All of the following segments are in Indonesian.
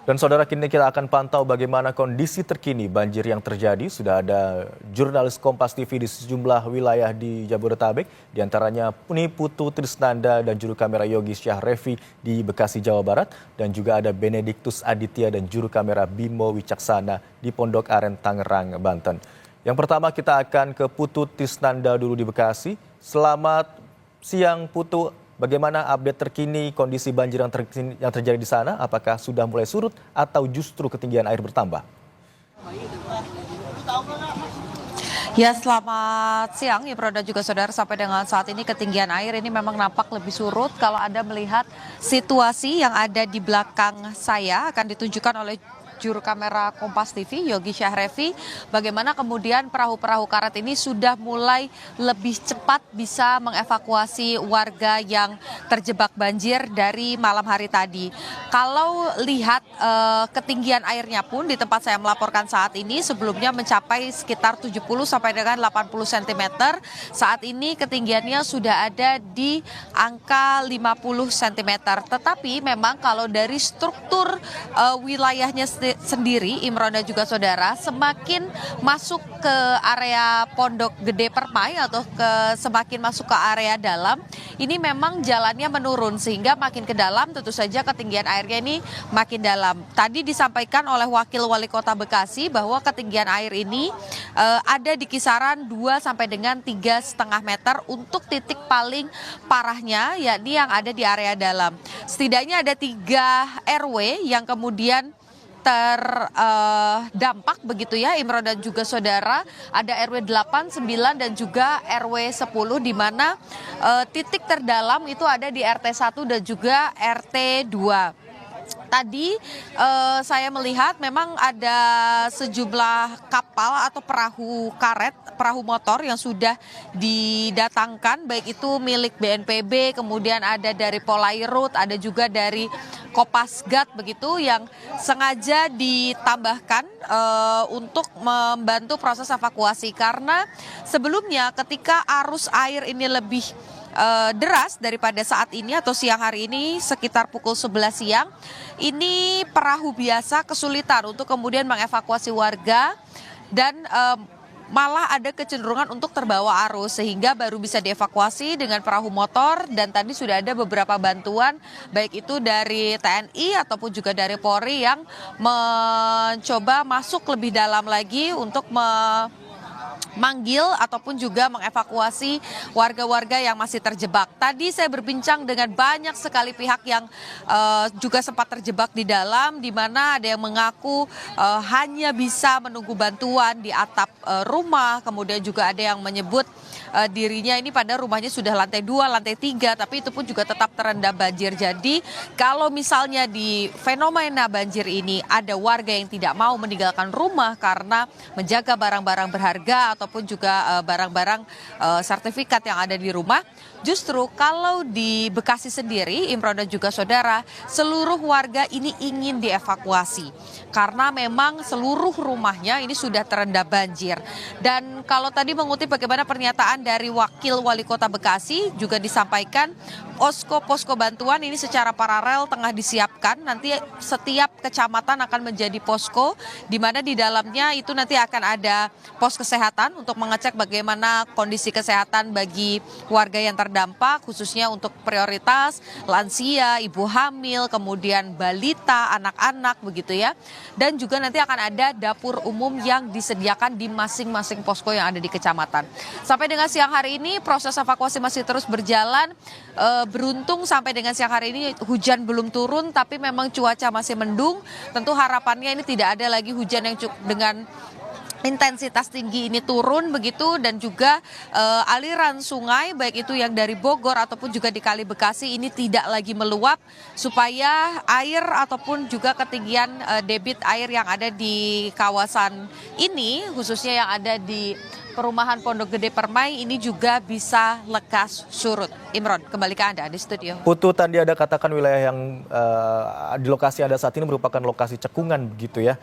Dan saudara, kini kita akan pantau bagaimana kondisi terkini banjir yang terjadi. Sudah ada jurnalis Kompas TV di sejumlah wilayah di Jabodetabek, diantaranya Putu Trisnanda dan juru kamera Yogi Syahrevi di Bekasi, Jawa Barat. Dan juga ada Benediktus Aditya dan juru kamera Bimo Wicaksana di Pondok Aren, Tangerang, Banten. Yang pertama kita akan ke Putu Trisnanda dulu di Bekasi. Selamat siang Putu. Bagaimana update terkini kondisi banjir yang terjadi di sana? Apakah sudah mulai surut atau justru ketinggian air bertambah? Ya, selamat siang Ibro dan juga saudara. Sampai dengan saat ini ketinggian air ini memang nampak lebih surut. Kalau Anda melihat situasi yang ada di belakang saya akan ditunjukkan oleh juru kamera Kompas TV Yogi Syahrevi, bagaimana kemudian perahu-perahu karet ini sudah mulai lebih cepat bisa mengevakuasi warga yang terjebak banjir dari malam hari tadi. Kalau lihat ketinggian airnya pun di tempat saya melaporkan saat ini sebelumnya mencapai sekitar 70 sampai dengan 80 cm. Saat ini ketinggiannya sudah ada di angka 50 cm. Tetapi memang kalau dari struktur wilayahnya sendiri, Imron dan juga saudara, semakin masuk ke area Pondok Gede Permai atau semakin masuk ke area dalam, ini memang jalannya menurun sehingga makin ke dalam tentu saja ketinggian airnya ini makin dalam. Tadi disampaikan oleh Wakil Wali Kota Bekasi bahwa ketinggian air ini ada di kisaran 2 sampai dengan 3,5 meter untuk titik paling parahnya, yakni yang ada di area dalam. Setidaknya ada 3 RW yang kemudian terdampak begitu ya Imron dan juga saudara. Ada RW 8, 9 dan juga RW 10 di mana titik terdalam itu ada di RT 1 dan juga RT 2. Tadi saya melihat memang ada sejumlah kapal atau perahu karet, perahu motor yang sudah didatangkan, baik itu milik BNPB, kemudian ada dari Polairut, ada juga dari Kopasgat begitu yang sengaja ditambahkan untuk membantu proses evakuasi. Karena sebelumnya ketika arus air ini lebih deras daripada saat ini atau siang hari ini sekitar pukul 11 siang, ini perahu biasa kesulitan untuk kemudian mengevakuasi warga dan malah ada kecenderungan untuk terbawa arus sehingga baru bisa dievakuasi dengan perahu motor. Dan tadi sudah ada beberapa bantuan baik itu dari TNI ataupun juga dari Polri yang mencoba masuk lebih dalam lagi untuk memanggil ataupun juga mengevakuasi warga-warga yang masih terjebak. Tadi saya berbincang dengan banyak sekali pihak yang juga sempat terjebak di dalam, di mana ada yang mengaku hanya bisa menunggu bantuan di atap rumah, kemudian juga ada yang menyebut dirinya ini pada rumahnya sudah lantai 2, lantai 3, tapi itu pun juga tetap terendam banjir. Jadi kalau misalnya di fenomena banjir ini ada warga yang tidak mau meninggalkan rumah karena menjaga barang-barang berharga ataupun juga barang-barang sertifikat yang ada di rumah, justru kalau di Bekasi sendiri, Imron dan juga saudara, seluruh warga ini ingin dievakuasi karena memang seluruh rumahnya ini sudah terendam banjir. Dan kalau tadi mengutip bagaimana pernyataan dari Wakil Wali Kota Bekasi, juga disampaikan posko-posko bantuan ini secara paralel tengah disiapkan. Nanti setiap kecamatan akan menjadi posko, di mana di dalamnya itu nanti akan ada pos kesehatan untuk mengecek bagaimana kondisi kesehatan bagi warga yang terdampak, khususnya untuk prioritas lansia, ibu hamil, kemudian balita, anak-anak begitu ya. Dan juga nanti akan ada dapur umum yang disediakan di masing-masing posko yang ada di kecamatan. Sampai dengan siang hari ini proses evakuasi masih terus berjalan. Beruntung sampai dengan siang hari ini hujan belum turun, tapi memang cuaca masih mendung. Tentu harapannya ini tidak ada lagi hujan yang dengan intensitas tinggi ini turun begitu, dan juga aliran sungai baik itu yang dari Bogor ataupun juga di Kali Bekasi ini tidak lagi meluap, supaya air ataupun juga ketinggian debit air yang ada di kawasan ini khususnya yang ada di perumahan Pondok Gede Permai ini juga bisa lekas surut. Imron, kembali ke Anda di studio. Putu, tadi ada katakan wilayah yang di lokasi Anda saat ini merupakan lokasi cekungan begitu ya.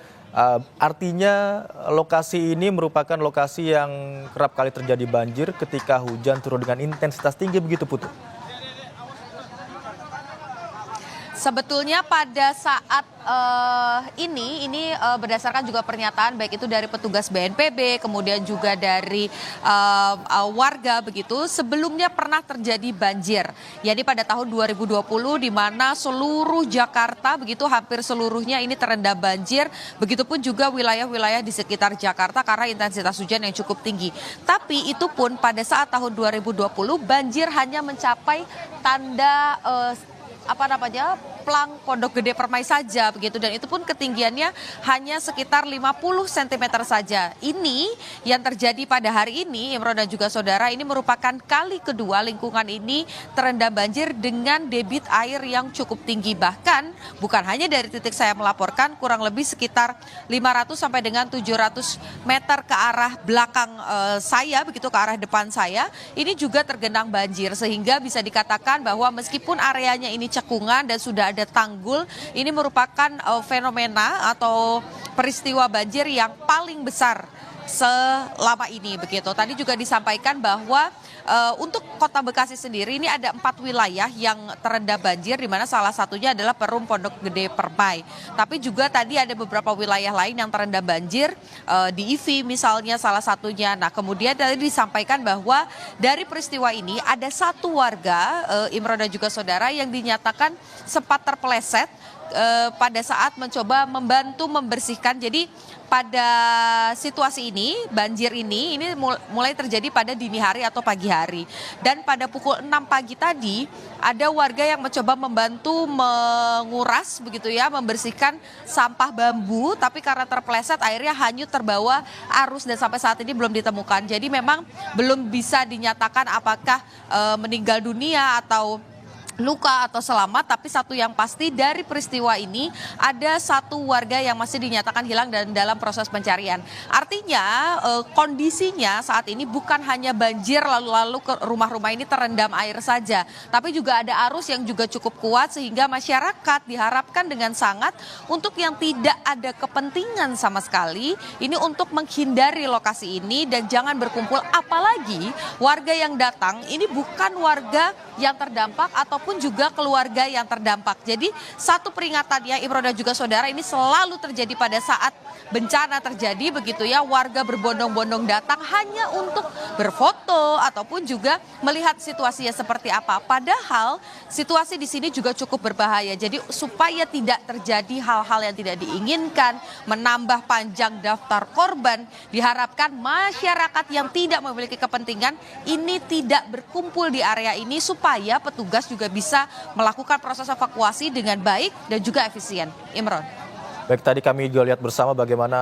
Artinya lokasi ini merupakan lokasi yang kerap kali terjadi banjir ketika hujan turun dengan intensitas tinggi begitu, Putu? Sebetulnya pada saat ini berdasarkan juga pernyataan baik itu dari petugas BNPB kemudian juga dari warga begitu, sebelumnya pernah terjadi banjir. Yakni pada tahun 2020 di mana seluruh Jakarta begitu hampir seluruhnya ini terendam banjir. Begitupun juga wilayah-wilayah di sekitar Jakarta karena intensitas hujan yang cukup tinggi. Tapi itu pun pada saat tahun 2020 banjir hanya mencapai tanda plang Pondok Gede Permai saja begitu, dan itu pun ketinggiannya hanya sekitar 50 cm saja. Ini yang terjadi pada hari ini, Imron dan juga saudara, ini merupakan kali kedua lingkungan ini terendam banjir dengan debit air yang cukup tinggi. Bahkan bukan hanya dari titik saya melaporkan, kurang lebih sekitar 500 sampai dengan 700 meter ke arah belakang saya begitu, ke arah depan saya ini juga tergenang banjir, sehingga bisa dikatakan bahwa meskipun areanya ini cekungan dan sudah ada tanggul, ini merupakan fenomena atau peristiwa banjir yang paling besar selama ini begitu. Tadi juga disampaikan bahwa untuk Kota Bekasi sendiri ini ada 4 wilayah yang terendam banjir, di mana salah satunya adalah Perum Pondok Gede Permai. Tapi juga tadi ada beberapa wilayah lain yang terendam banjir, di IVI misalnya salah satunya. Nah kemudian tadi disampaikan bahwa dari peristiwa ini ada satu warga, Imron dan juga saudara, yang dinyatakan sempat terpeleset pada saat mencoba membantu membersihkan. Jadi pada situasi ini, banjir ini mulai terjadi pada dini hari atau pagi hari. Dan pada pukul 6 pagi tadi, ada warga yang mencoba membantu menguras begitu ya, membersihkan sampah bambu, tapi karena terpeleset airnya hanyut terbawa arus dan sampai saat ini belum ditemukan. Jadi memang belum bisa dinyatakan apakah meninggal dunia atau luka atau selamat, tapi satu yang pasti dari peristiwa ini ada satu warga yang masih dinyatakan hilang dan dalam proses pencarian. Artinya kondisinya saat ini bukan hanya banjir lalu ke rumah-rumah ini terendam air saja, tapi juga ada arus yang juga cukup kuat, sehingga masyarakat diharapkan dengan sangat untuk yang tidak ada kepentingan sama sekali ini untuk menghindari lokasi ini dan jangan berkumpul, apalagi warga yang datang ini bukan warga yang terdampak ataupun juga keluarga yang terdampak. Jadi satu peringatannya Imron dan juga saudara, ini selalu terjadi pada saat bencana terjadi begitu ya, warga berbondong-bondong datang hanya untuk berfoto ataupun juga melihat situasinya seperti apa. Padahal situasi di sini juga cukup berbahaya. Jadi supaya tidak terjadi hal-hal yang tidak diinginkan, menambah panjang daftar korban, diharapkan masyarakat yang tidak memiliki kepentingan ini tidak berkumpul di area ini supaya petugas juga bisa melakukan proses evakuasi dengan baik dan juga efisien. Imron. Baik, tadi kami juga lihat bersama bagaimana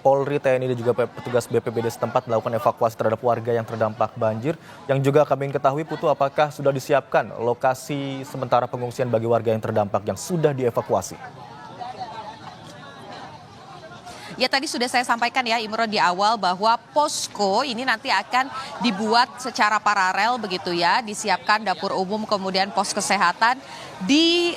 Polri, TNI dan juga petugas BPBD setempat melakukan evakuasi terhadap warga yang terdampak banjir. Yang juga kami ketahui, Putu, apakah sudah disiapkan lokasi sementara pengungsian bagi warga yang terdampak yang sudah dievakuasi? Ya tadi sudah saya sampaikan ya Imron di awal bahwa posko ini nanti akan dibuat secara paralel begitu ya, disiapkan dapur umum kemudian pos kesehatan di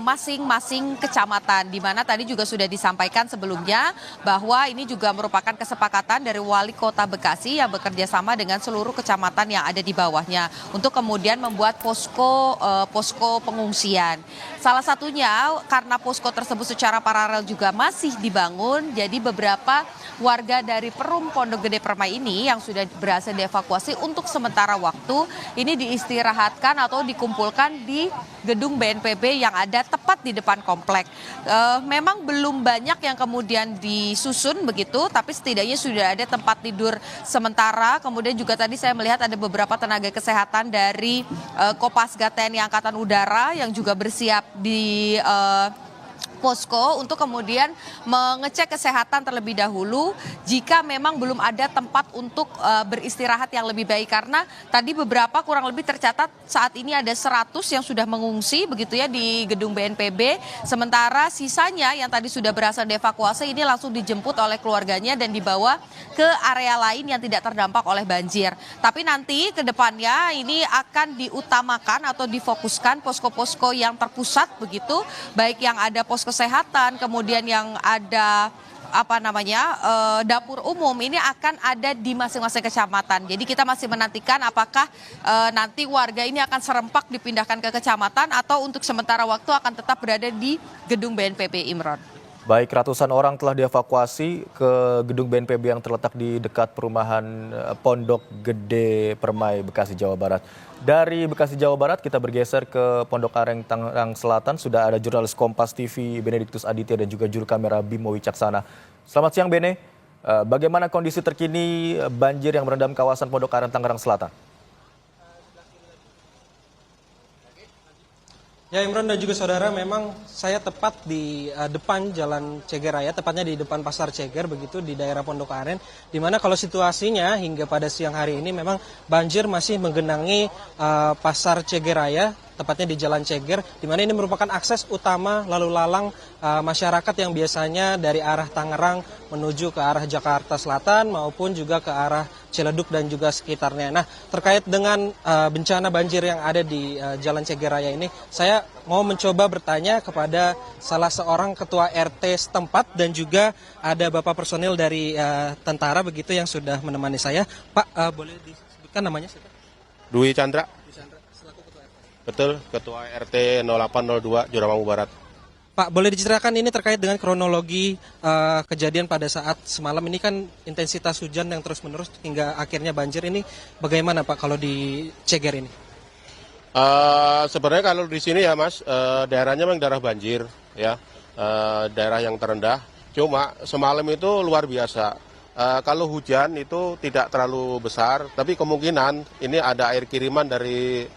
masing-masing kecamatan, di mana tadi juga sudah disampaikan sebelumnya bahwa ini juga merupakan kesepakatan dari Wali Kota Bekasi yang bekerja sama dengan seluruh kecamatan yang ada di bawahnya untuk kemudian membuat posko pengungsian. Salah satunya karena posko tersebut secara paralel juga masih dibangun, jadi beberapa warga dari Perum Pondok Gede Permai ini yang sudah berhasil dievakuasi untuk sementara waktu ini diistirahatkan atau dikumpulkan di gedung BNPB yang ada tepat di depan komplek. Memang belum banyak yang kemudian disusun begitu, tapi setidaknya sudah ada tempat tidur sementara. Kemudian juga tadi saya melihat ada beberapa tenaga kesehatan dari Kopasgat TNI Angkatan Udara yang juga bersiap di posko untuk kemudian mengecek kesehatan terlebih dahulu jika memang belum ada tempat untuk beristirahat yang lebih baik, karena tadi beberapa kurang lebih tercatat saat ini ada 100 yang sudah mengungsi begitu ya di gedung BNPB, sementara sisanya yang tadi sudah berhasil dievakuasi ini langsung dijemput oleh keluarganya dan dibawa ke area lain yang tidak terdampak oleh banjir. Tapi nanti ke depannya ini akan diutamakan atau difokuskan posko-posko yang terpusat begitu, baik yang ada pos kesehatan, kemudian yang ada dapur umum ini akan ada di masing-masing kecamatan. Jadi kita masih menantikan apakah nanti warga ini akan serempak dipindahkan ke kecamatan atau untuk sementara waktu akan tetap berada di gedung BNPB, Imron. Baik, ratusan orang telah dievakuasi ke gedung BNPB yang terletak di dekat perumahan Pondok Gede Permai, Bekasi, Jawa Barat. Dari Bekasi, Jawa Barat, kita bergeser ke Pondok Aren, Tangerang Selatan. Sudah ada jurnalis Kompas TV Benediktus Aditya dan juga juru kamera Bimo Wicaksana. Selamat siang, Bene. Bagaimana kondisi terkini banjir yang merendam kawasan Pondok Aren, Tangerang Selatan? Ya, Imron dan juga saudara, memang saya tepat di depan Jalan Ceger Raya, tepatnya di depan Pasar Ceger, begitu di daerah Pondok Aren, di mana kalau situasinya hingga pada siang hari ini memang banjir masih menggenangi Pasar Ceger Raya, tepatnya di Jalan Ceger, di mana ini merupakan akses utama lalu lalang masyarakat yang biasanya dari arah Tangerang menuju ke arah Jakarta Selatan maupun juga ke arah Ciledug dan juga sekitarnya. Nah, terkait dengan bencana banjir yang ada di Jalan Ceger Raya ini, saya mau mencoba bertanya kepada salah seorang ketua RT setempat dan juga ada Bapak personil dari tentara begitu yang sudah menemani saya. Pak, boleh disebutkan namanya? Dwi Chandra. Selaku ketua RT. Betul, Ketua RT 0802 Juramawu Barat. Pak, boleh diceritakan ini terkait dengan kronologi kejadian pada saat semalam ini, kan intensitas hujan yang terus-menerus hingga akhirnya banjir ini, bagaimana Pak kalau di Ceger ini? Sebenarnya kalau di sini ya Mas, daerahnya memang daerah banjir ya, daerah yang terendah. Cuma semalam itu luar biasa. Kalau hujan itu tidak terlalu besar, tapi kemungkinan ini ada air kiriman dari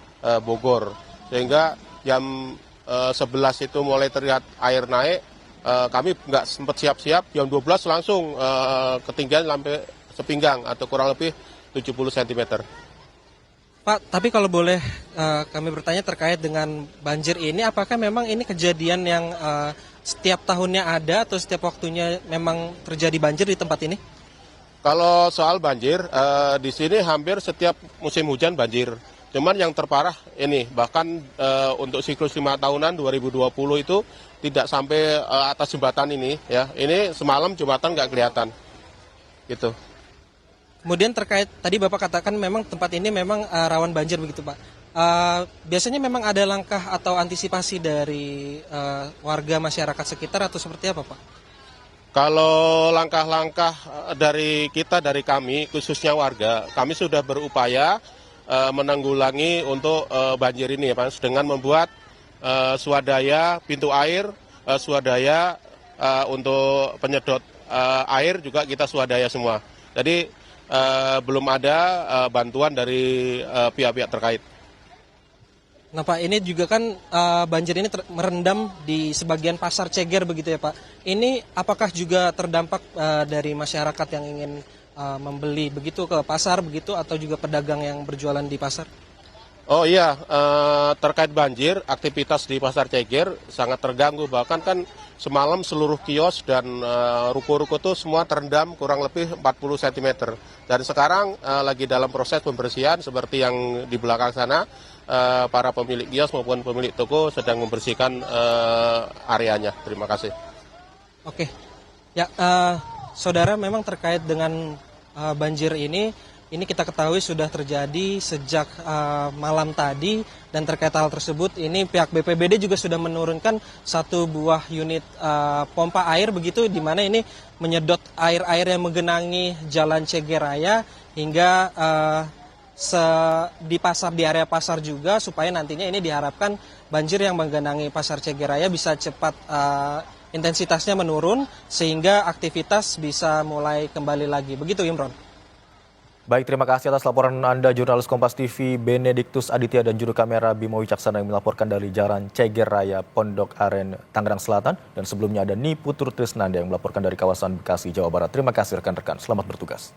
Bogor, sehingga jam 11 itu mulai terlihat air naik, kami nggak sempat siap-siap, jam 12 langsung ketinggian sampai sepinggang atau kurang lebih 70 cm. Pak, tapi kalau boleh kami bertanya terkait dengan banjir ini, apakah memang ini kejadian yang setiap tahunnya ada atau setiap waktunya memang terjadi banjir di tempat ini? Kalau soal banjir, di sini hampir setiap musim hujan banjir. Cuman yang terparah ini, bahkan untuk siklus 5 tahunan 2020 itu tidak sampai atas jembatan ini ya. Ini semalam jembatan nggak kelihatan. Gitu. Kemudian terkait tadi Bapak katakan memang tempat ini memang rawan banjir begitu Pak. Biasanya memang ada langkah atau antisipasi dari warga masyarakat sekitar atau seperti apa Pak? Kalau langkah-langkah dari kita, dari kami, khususnya warga, kami sudah berupaya menanggulangi untuk banjir ini ya Pak, dengan membuat swadaya pintu air, swadaya untuk penyedot air juga kita swadaya semua. Jadi belum ada bantuan dari pihak-pihak terkait. Nah Pak, ini juga kan banjir ini merendam di sebagian pasar Ceger begitu ya Pak. Ini apakah juga terdampak dari masyarakat yang ingin membeli begitu ke pasar begitu atau juga pedagang yang berjualan di pasar? Oh iya, terkait banjir, aktivitas di Pasar Ceger sangat terganggu. Bahkan kan semalam seluruh kios dan ruko-ruko itu semua terendam kurang lebih 40 cm. Dan sekarang lagi dalam proses pembersihan seperti yang di belakang sana, para pemilik kios maupun pemilik toko sedang membersihkan areanya. Terima kasih. Oke, ya saudara, memang terkait dengan banjir ini kita ketahui sudah terjadi sejak malam tadi, dan terkait hal tersebut ini pihak BPBD juga sudah menurunkan satu buah unit pompa air begitu, di mana ini menyedot air-air yang menggenangi Jalan Ceger Raya hingga di area pasar juga, supaya nantinya ini diharapkan banjir yang menggenangi Pasar Ceger Raya bisa cepat intensitasnya menurun sehingga aktivitas bisa mulai kembali lagi. Begitu Imron. Baik, terima kasih atas laporan Anda, jurnalis Kompas TV Benediktus Aditya dan juru kamera Bimo Wicaksana yang melaporkan dari Jalan Ceger Raya, Pondok Aren, Tangerang Selatan. Dan sebelumnya ada Niputur Trisnanda yang melaporkan dari kawasan Bekasi, Jawa Barat. Terima kasih rekan-rekan, selamat bertugas.